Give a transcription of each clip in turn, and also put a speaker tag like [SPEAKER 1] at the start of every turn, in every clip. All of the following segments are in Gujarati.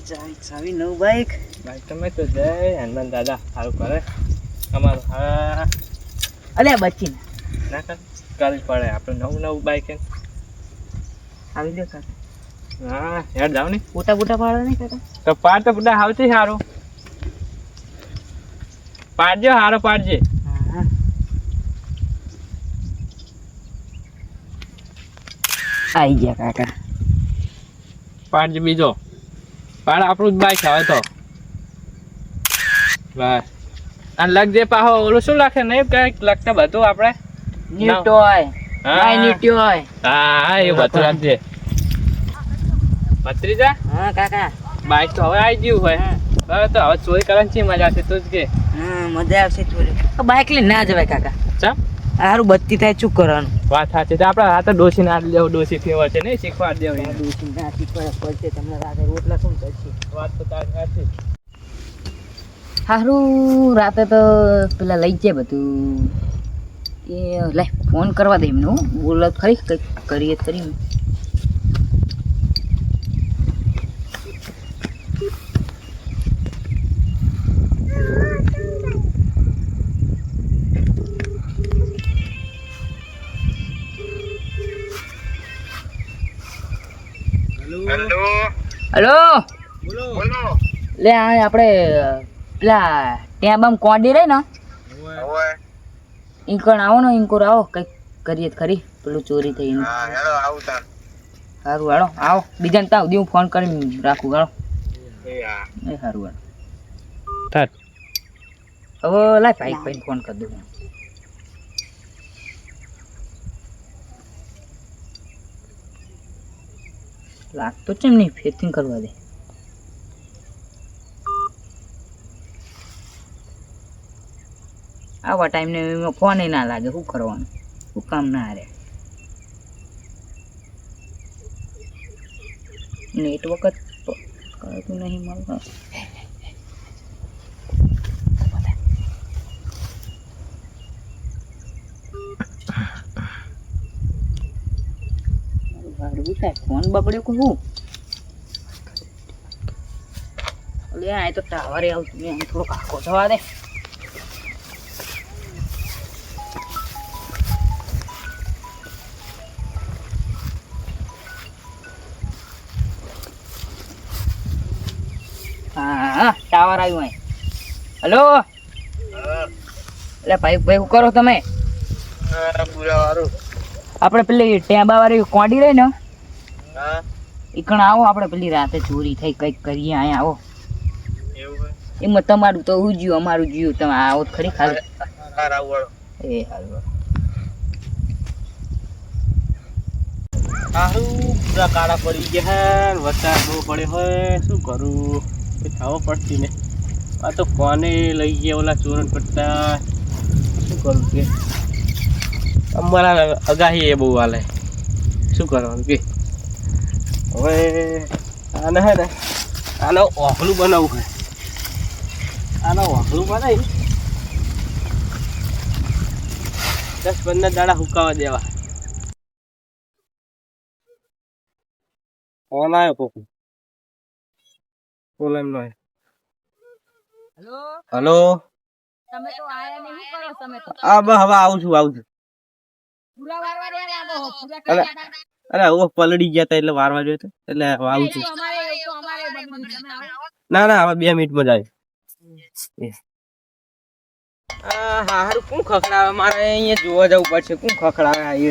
[SPEAKER 1] ચાવી નવું બાઈક
[SPEAKER 2] તમે તો જય હનુમાન દાદા સારું કરે અમારું હા
[SPEAKER 1] અલ્યા બચી
[SPEAKER 2] ના કર કરવી પડે આપણે નવું બાઈક
[SPEAKER 1] આવી લ્યો કાકા
[SPEAKER 2] હા યાર જાવ ને
[SPEAKER 1] ફોટા બોટા પાડો નહીં કાકા
[SPEAKER 2] તો પાડ તો બધા આવતી સારું પાડજો સારો પાડજે
[SPEAKER 1] હા આવી ગયા કાકા
[SPEAKER 2] પાડજે બીજો પાડ આપણું જ બાઈક આવે તો બસ અને લગજે પાહો ઓલું શું લખે નહીં કઈક લખતા બધું આપણે
[SPEAKER 1] ન્યુ ટોય
[SPEAKER 2] હા
[SPEAKER 1] ન્યુ ટોય
[SPEAKER 2] હા એ બધું રાખજે ભત્રીજા
[SPEAKER 1] હા કાકા
[SPEAKER 2] બાઈક તો હવે આવી ગયું હોય હવે તો હવે ચોરી કરવાની છે મજા આવશે તું જ કે
[SPEAKER 1] હા મજા આવશે થોડી બાઈક લઈને ના જવાય કાકા
[SPEAKER 2] ચા
[SPEAKER 1] સારું બત્તી થાય શું કરવાનું
[SPEAKER 2] વાત સાચી તો આપણે હાથે ડોસી ના દેવું ડોસી ફેવર છે નહીં શીખવાડ દેવું
[SPEAKER 1] ડોસી ના શીખવા પડશે તમને રાતે રોટલા શું કરશે
[SPEAKER 2] વાત તો તારી સાચી
[SPEAKER 1] સારું રાતે તો પેલા લઈ જાય બધું એ લે ફોન કરવા દે એમને બોલ ખરી કંઈક કરીએ કરી હલો
[SPEAKER 2] બોલો
[SPEAKER 1] લે આ આપણે પેલા ત્યાં બામ કોડી રહી ને ઇંકણ આવો ને ઇંકોર આવો કંઈક કરીએ ખરી પેલું ચોરી થઈ સારું હાલો આવો બીજાને તાવ હું ફોન કરીને રાખું હાલો એ સારું હાલો હવે લાય ભાઈ ભાઈ ફોન કરી દઉં લાગતો છે એમ નહીં ફેથિંગ કરવા દે આવા ટાઈમને ફોન ના લાગે શું કરવાનું શું કામ ના હારે નેટ વખત કરતું નહીં મળતું ફોન બગડ્યો કે હું લે આ તો ટાવરે આવતું આમ થોડો કાકો થવા દે હા ટાવર આવ્યું અહીં હલો એટલે ભાઈ ભાઈ શું કરો તમે આપણે પેલી ટેબા વાળી કોડી રહી ને ઈકણ આવો આપણે પેલી રાતે ચોરી થઈ કંઈક કરીએ અહીંયા આવો એમાં તમારું તો હું જ્યું અમારું જ્યું તમે આવો ખરી ખાલી એ હારું
[SPEAKER 2] સારું પૂરા કાળા પડી ગયા વરસાદ બહુ પડ્યો હોય શું કરું થવો પડતી ને આ તો કોને લઈ ગયા ઓલા ચોરણ પડતા શું કરું કે અમારા અગાહી એ બહુ હાલે શું કરવાનું કે હવે આને હે ને આનો ઓખલું બનાવવું હોય આનો ઓખલું બનાવી 10-15 દાડા હુકાવા દેવા ફોન આવ્યો કોક બોલ એમ નો હેલો
[SPEAKER 1] તમે તો આયા નહીં શું કરો તમે તો
[SPEAKER 2] આ બસ હવે આવું છું
[SPEAKER 1] પૂરા વારવા દે ને આવો પૂરા
[SPEAKER 2] અરે
[SPEAKER 1] કર્યા
[SPEAKER 2] અરે હવે પલડી ગયા તા એટલે વારવા જોયો તો એટલે હવે આવું છું
[SPEAKER 1] અમારે બંધ તમે આવો
[SPEAKER 2] ના ના હવે 2 મિનિટમાં જાય હારું કોણ ખખડાવે મારે અહીંયા જોવા જવું પડશે કોણ ખખડાવે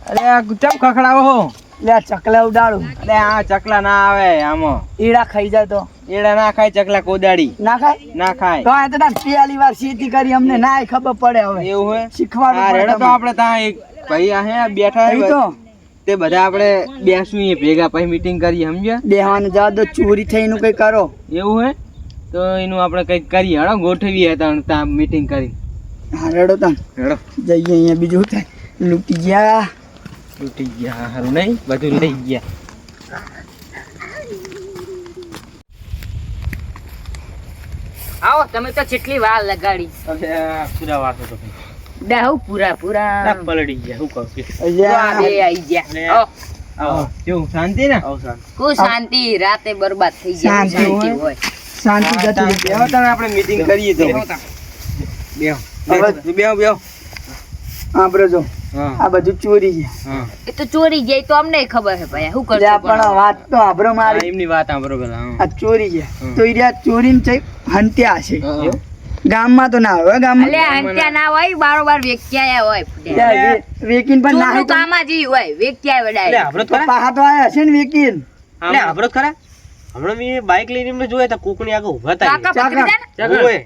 [SPEAKER 2] અરે આ ચમ ખખડાવો હો
[SPEAKER 1] લે ચકલા ઉડાડું
[SPEAKER 2] અરે આ ચકલા ના આવે આમાં
[SPEAKER 1] ઈડા ખાઈ જાય તો
[SPEAKER 2] એડા ના ખાય ચકલા કોદાડી
[SPEAKER 1] ના ખાય
[SPEAKER 2] ના ખાય
[SPEAKER 1] તો આ તો પેલી વાર સીધી કરી અમને ના ખબર પડે હવે
[SPEAKER 2] એવું હે
[SPEAKER 1] શીખવાડું
[SPEAKER 2] આ
[SPEAKER 1] પડે
[SPEAKER 2] રેડો તો આપણે ત્યાં એક ભાઈ આ હે બેઠા
[SPEAKER 1] અહીં
[SPEAKER 2] હે
[SPEAKER 1] તો
[SPEAKER 2] તે બધા આપણે બેસું અહીંયા ભેગા પછી મીટિંગ કરીએ સમજ્યા
[SPEAKER 1] બેહવાનું જવા દો ચોરી થઈનું કઈ કરો
[SPEAKER 2] એવું હે તો એનું આપણે કંઈક કરીએ હળો ગોઠવીએ ત્યાં મીટિંગ કરી
[SPEAKER 1] હા રેડો તમ
[SPEAKER 2] હેડો
[SPEAKER 1] જઈએ અહીંયા બીજું શું થાય લૂંટી ગયા
[SPEAKER 2] તૂટી ગયા હારું નહીં બધું લઈ ગયા
[SPEAKER 1] આવો તમે તો કેટલી વાર લગાડી
[SPEAKER 2] પૂરા વાતો તો
[SPEAKER 1] દાહુ પૂરા પૂરા
[SPEAKER 2] પલડી ગયા શું કહું કે
[SPEAKER 1] આ બે આઈ ગયા આવો
[SPEAKER 2] આવો કેવું શાંતિ ને? આવો શાંતિ.
[SPEAKER 1] કોઈ શાંતિ રાતે બરબાદ થઈ જાય
[SPEAKER 3] શાંતિ
[SPEAKER 1] શાંતિ
[SPEAKER 3] હોય.
[SPEAKER 1] હોય
[SPEAKER 3] શાંતિ જતી રહી.
[SPEAKER 2] બેહો તાણે આપણે મીટિંગ કરીએ તો. બેહો. બેહો.
[SPEAKER 3] આપણે જો
[SPEAKER 2] હા.
[SPEAKER 3] આ બધું ચોરી છે.
[SPEAKER 2] હા.
[SPEAKER 1] એ તો ચોરી જાય તો અમને ખબર છે ભાઈ શું
[SPEAKER 3] લે
[SPEAKER 1] કરશું
[SPEAKER 3] પણ વાત તો આભરો
[SPEAKER 2] હા,
[SPEAKER 3] મારી.
[SPEAKER 2] એમની વાત સાંભળો પેલા. હા.
[SPEAKER 3] આ ચોરી છે
[SPEAKER 2] હમ.
[SPEAKER 3] તો ઈ રહ્યા ચોરીને ચઈ હંત્યા છે.
[SPEAKER 2] હા.
[SPEAKER 3] ગામમાં તો ના હોય ગામમાં.
[SPEAKER 1] અલે અંત્યા ના હોય બારોબાર વેચ્યા હોય
[SPEAKER 3] ત્યાં વેકીન પણ ના
[SPEAKER 1] ચોરનું કામ જ ઈ હોય વેચ્યા
[SPEAKER 2] એટલે
[SPEAKER 1] વડાય
[SPEAKER 2] આપણો જ
[SPEAKER 3] તો
[SPEAKER 2] ખરા?
[SPEAKER 3] પાહા તો આયા હશે ને વેકીન.
[SPEAKER 2] એટલે આપણો જ ખરા? હમણાં મેં બાઇક લઈને એમને જોયા તા કોકની આગળ ઊભા હતા
[SPEAKER 1] કાકા
[SPEAKER 2] એમને.
[SPEAKER 1] પકડી દે ને
[SPEAKER 2] ઓય.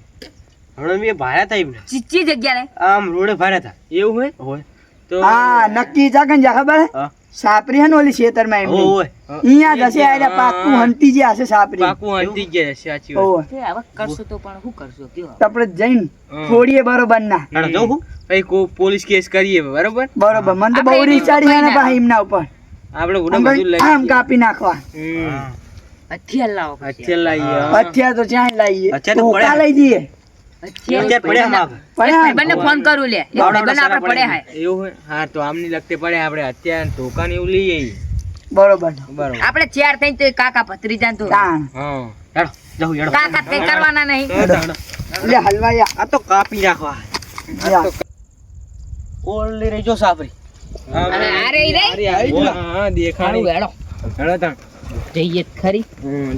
[SPEAKER 2] હમણાં મેં ભાડ્યા હતા એમને.
[SPEAKER 1] ચીચી જગ્યા રે
[SPEAKER 2] આમ રોડે ભાડ્યા હતા. એવું હોય? હોય. તો
[SPEAKER 3] હા નક્કી ચાકન જા ખબર હે?
[SPEAKER 2] હા.
[SPEAKER 3] સાપરી હે ને ઓલી ખેતરમાં એમની.
[SPEAKER 2] હોય.
[SPEAKER 3] અહીંયા જશે આયરા પાકું હંતી જે હશે સાપરી.
[SPEAKER 2] પાકું હંતી જ ગયા છે, સાચી વાત.
[SPEAKER 3] ઓય.
[SPEAKER 1] તે હવે કરશું તો પણ શું કરશું કયો
[SPEAKER 3] તો આપણે જઈને
[SPEAKER 2] હા.
[SPEAKER 3] છોડીએ બરોબર ના.
[SPEAKER 2] હાલો જાઉં હું? પછી પોલીસ કેસ કરીએ બરાબર?
[SPEAKER 3] બરોબર મને તો બહુ
[SPEAKER 1] આપણે
[SPEAKER 3] રીચ ચડી છે ને
[SPEAKER 1] એનું
[SPEAKER 3] પાહી એમના ઉપર.
[SPEAKER 2] આપણે ગુનો
[SPEAKER 3] આમ
[SPEAKER 2] બધું લઈ
[SPEAKER 3] આમ કાપી નાખવા.
[SPEAKER 1] હથિયાર લાવો પછી.
[SPEAKER 2] હથિયાર લાવીએ.
[SPEAKER 3] અત્યારે તો ક્યાંય લાવીએ
[SPEAKER 2] અત્યારે તો
[SPEAKER 3] ધોકા
[SPEAKER 2] પડ્યા.
[SPEAKER 3] લઈ જઈએ
[SPEAKER 2] અત્યારે પડ્યા માગ.
[SPEAKER 3] પડ્યા
[SPEAKER 1] બંને ફોન કરું લે એક ભાઈબંધ આપણે પડે હાય
[SPEAKER 2] એવું હોય? હા તો આમની લગતે પડે આપણે અત્યારે ધોકાને એવું લઈ આવીએ.
[SPEAKER 3] બરોબર
[SPEAKER 2] બરાબર.
[SPEAKER 1] આપણે ચાર થઈ તો કાકા ભત્રીજા તો
[SPEAKER 3] તાણ
[SPEAKER 2] હા. હેડો, જાઉં, હેડો.
[SPEAKER 1] કાકા કઈ કરવાના નહીં
[SPEAKER 2] હેડો, હેડો.
[SPEAKER 3] એટલે હલવાયા
[SPEAKER 2] આ તો કાપી નાખવા.
[SPEAKER 3] યા.
[SPEAKER 2] ઓલી રહી જો સાપરી.
[SPEAKER 1] અને આ રહી રહી
[SPEAKER 2] હા, દેખાણી.
[SPEAKER 1] હેડો
[SPEAKER 2] હેડો તાણ.
[SPEAKER 1] જઈએ જ ખરી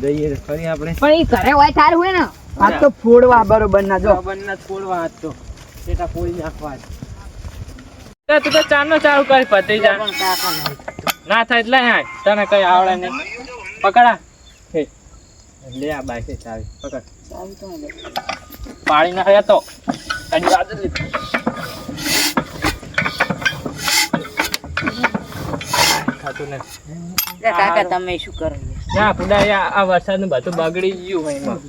[SPEAKER 2] જઈએ તો ખરી આપણે.
[SPEAKER 1] પણ ઈ ઘરે હોય તાર હોય ને
[SPEAKER 3] આ તો ફોડવા બરોબર ના જો
[SPEAKER 2] બંને ફોડવા હાથ તો. પેટા ફોડી નાખવા જ. તું તો ચારનો ચાલુ કરી પતી જા. ના થાય એટલે હા તને કઈ આવડે નહીં. પકડા. હે. લે આ બાઈક ચાવી પકડ. પાડી નાખ્યા તો કડી વાત જ લીધી. ખાતું ને.
[SPEAKER 1] કાકા તમે શું કરો
[SPEAKER 2] ના પુડા આ વરસાદનું બધું બગડી ગયું હોય એમાં.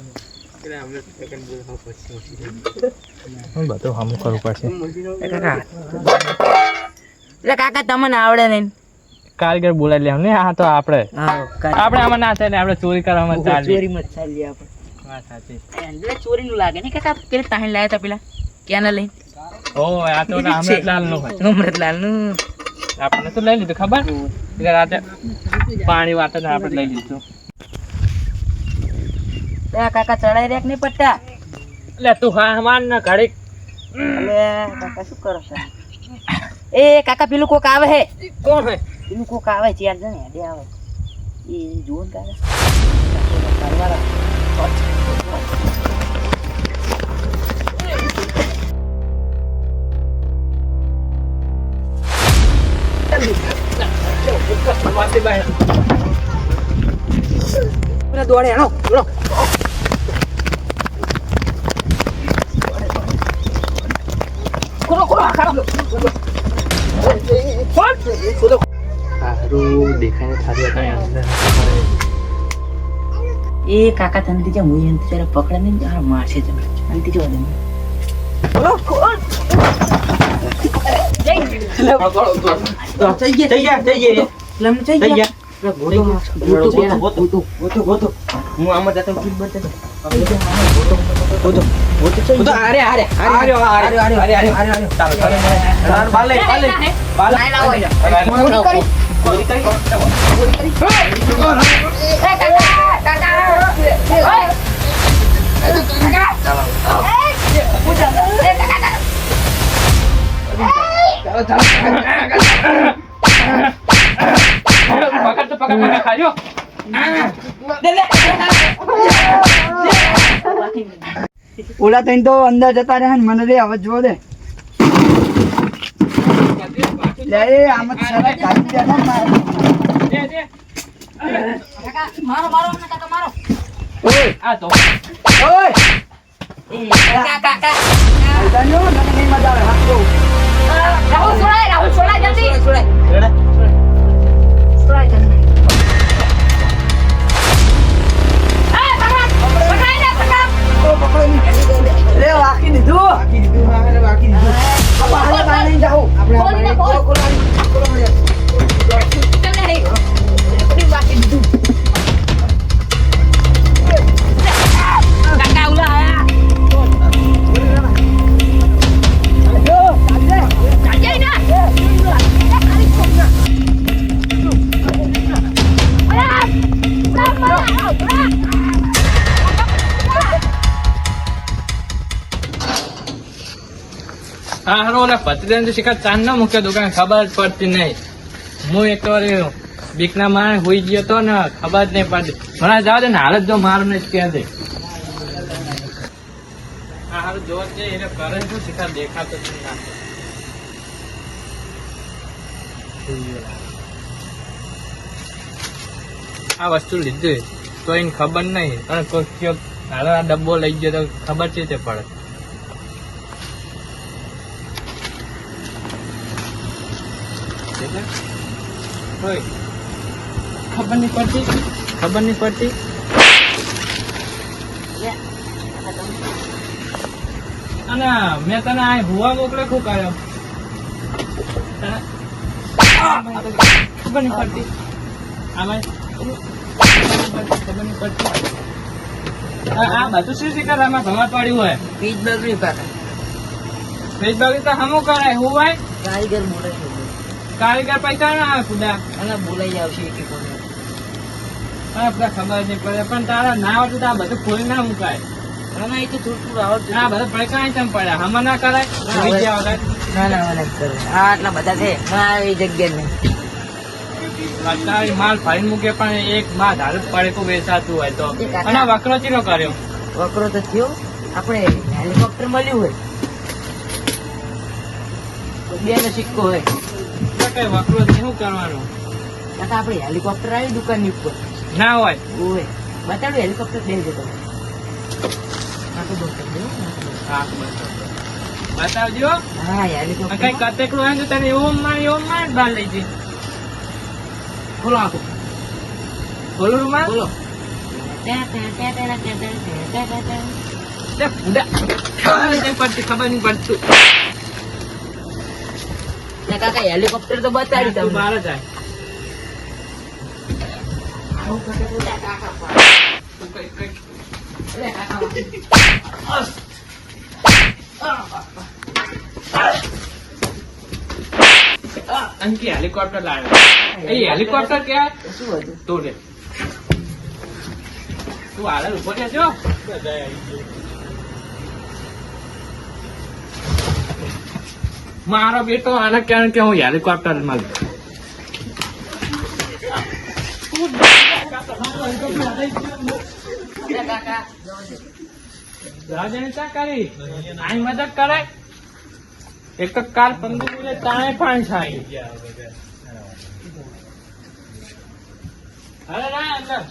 [SPEAKER 2] બધું હમ કરવું પડશે.
[SPEAKER 1] એટલે કાકા તમને આવડે નહીં
[SPEAKER 2] કારીગર બોલાવી લે ને. આ તો આપણે આમાં ના થાય ને આપણે ચોરી કરવામાં ચાલીએ.
[SPEAKER 1] ચોરીમાં જ ચાલીએ આપણે
[SPEAKER 2] વાત સાચી.
[SPEAKER 1] એટલે ચોરીનું લાગે ને કાકા પેલા તાહીન લાયા હતા પેલા ક્યાં ના લઈ
[SPEAKER 2] ઓ આ તો અમૃતલાલ નો હોય.
[SPEAKER 1] અમૃતલાલ નું
[SPEAKER 2] આપણે તો લઈ લીધું ખબર એટલે રાતે પાણી વાતે ને આપણે લઈ લીધું.
[SPEAKER 1] કાકા ચડાઈ રેક નહીં પડતા
[SPEAKER 2] એટલે તું હા માન ના ઘડીક.
[SPEAKER 1] એટલે કાકા શું કરો છો એ કાકા પેલું કોક આવે હે
[SPEAKER 2] કોણ હે?
[SPEAKER 1] પેલું કોક આવે ચાર જણ હેડે આવે એ જુઓ ને કાકા દોડે હેડો દોડો એ કાકા તને ત્યાં હું એમ ત્યારે પકડે ને તારા મારશે તમે અંતિ જો દે
[SPEAKER 2] હું આમાં જતો
[SPEAKER 3] ઓલા તઈને તો અંદર જતા રહ્યા ને મને રે હવે જો દે લે એ આમ જ સરસ કાઢી દેતા ને મારે.
[SPEAKER 1] મારો મારો કાકા મારો
[SPEAKER 3] ઓય
[SPEAKER 2] આ તો
[SPEAKER 3] ઓય
[SPEAKER 1] એ કાકા કાકા
[SPEAKER 3] જાણ્યો મને નહીં મજા આવે હાથ જો
[SPEAKER 1] રાહુલ છોડાય જલ્દી છોડાય જલ્દી
[SPEAKER 3] લે વાકી દીધું આપણે બહાર નહીં જાઉં
[SPEAKER 2] હા હારો ઓલા પત્રીને શિકાર ચાંદ ન મૂક્યો દુકાન ખબર જ પડતી નહીં. હું એક વાર બીકના મારે હોઈ ગયો તો ને ખબર જ નહીં પડતી. મને જાવ દે ને હાલત જો મારું ને જ કહે દે. હા હારું જોવા છે એને કરે શું શિકાર દેખાતો જ ના. આ વસ્તુ લીધી તો એને ખબર નહીં અને કોઈ કયો હાલો આ ડબ્બો લઈ ગયો તો ખબર છે તે પડે. હોય ખબર નહીં પડતી અને મેં તને આ હુવા મોકલે શું કર્યો ખબર નહીં પડતી આમાં ખબર નહીં પડતી. આ બધું શું શીખર આમાં ભમા પડ્યું હોય
[SPEAKER 1] પીજ બગડ્યું કાકા.
[SPEAKER 2] ફેસ બાકી તો હમું કરાય હું ભાઈ
[SPEAKER 1] કારીગર બોલાય છે.
[SPEAKER 2] કારીગર પૈસા ના આવે ખુદા
[SPEAKER 1] અને બોલાઈ આવશે એક એક વાર.
[SPEAKER 2] આપડે ખબર નહીં પડે પણ તારા ના આવતું તો આ બધું ખોલી ના મુકાય.
[SPEAKER 1] આમાં એ તો થોડું આવડતું.
[SPEAKER 2] આ બધા પૈસા અહીં તેમ પડ્યા હમણાં ના કરાય બીજા વગર.
[SPEAKER 1] ના મને કરે. આ આટલા બધા છે આ એ જગ્યા નહીં.
[SPEAKER 2] અત્યારે માલ ફરી મૂકે પણ એક માં ધારે પડે કોઈ વેચાતું હોય તો. અને આ વકરો ચીનો કર્યો
[SPEAKER 1] વકરો તો થયો આપણે હેલિકોપ્ટર મળ્યું હોય બે નો સિક્કો હોય
[SPEAKER 2] તો કઈ વકરો શું કરવાનું
[SPEAKER 1] કાકા આપણે હેલિકોપ્ટર આવી દુકાનની ઉપર
[SPEAKER 2] ના હોય
[SPEAKER 1] ઓય બતાડું હેલિકોપ્ટર દે જતો
[SPEAKER 2] હા, બતાવજો
[SPEAKER 1] હા હેલિકોપ્ટર
[SPEAKER 2] કઈ કતેકડું હોય તો તને એવું માર બહાર લઈ જઈ
[SPEAKER 1] ખોલો આખો
[SPEAKER 2] બોલું રૂમાલ
[SPEAKER 1] બોલો
[SPEAKER 2] ખબર નહીં પડતું
[SPEAKER 1] કાકા હેલિકોપ્ટર તો બતાડી
[SPEAKER 2] તું
[SPEAKER 1] તમને
[SPEAKER 2] બહાર જાય અંકી હેલિકોપ્ટર લાવ્યો એ હેલિકોપ્ટર ક્યાં
[SPEAKER 1] શું હતું
[SPEAKER 2] તું રે તું હાલ ઉભો રહેજો મારો બેટો આને ક્યાં કે હું હેલિકોપ્ટર માં કરી આઈ મદદ કરે એક તો કાર 15 મિનિટ તાણે પણ થાય અરે ના અંદર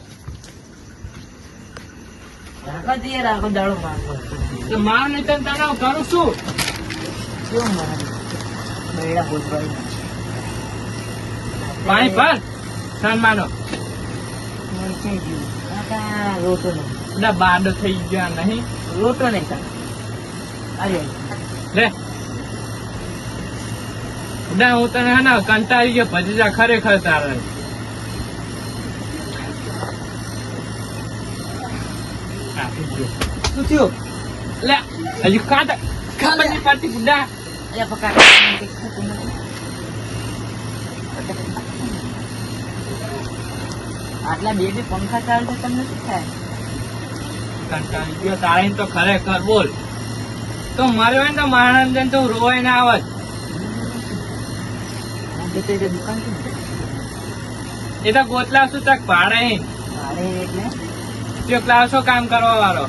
[SPEAKER 1] કાકા તો યાર આખો દાડો મારતો
[SPEAKER 2] તો માર નહીં તને તણાવ કરું શું
[SPEAKER 1] કેવું મારે બૈડા બોલવાય
[SPEAKER 2] પાણી ભર સન્માનો
[SPEAKER 1] કાકા રોટો નહીં
[SPEAKER 2] ના બાડો થઈ ગયા નહીં
[SPEAKER 1] રોટો નહીં કાકા અરે
[SPEAKER 2] લે ના હું તને હે ને કંટાળી ગયો ભજીજા ખરેખર તારે
[SPEAKER 1] શું થયું
[SPEAKER 2] લે હજી ખાતા ખબર નહીં પડતી બુડા
[SPEAKER 1] અરે પકા આટલા બે પંખા ચાલતો તમને શું થાય
[SPEAKER 2] કંટાળી ગયો તારે તો ખરેખર બોલ તો મારે હોય ને તો માણસ તો રોવાય ના આવત
[SPEAKER 1] દુકાન
[SPEAKER 2] એ તો ગોતલા શું તક ભાડે
[SPEAKER 1] ભાડે એટલે
[SPEAKER 2] જો ક્લાસો કામ કરવા વાળો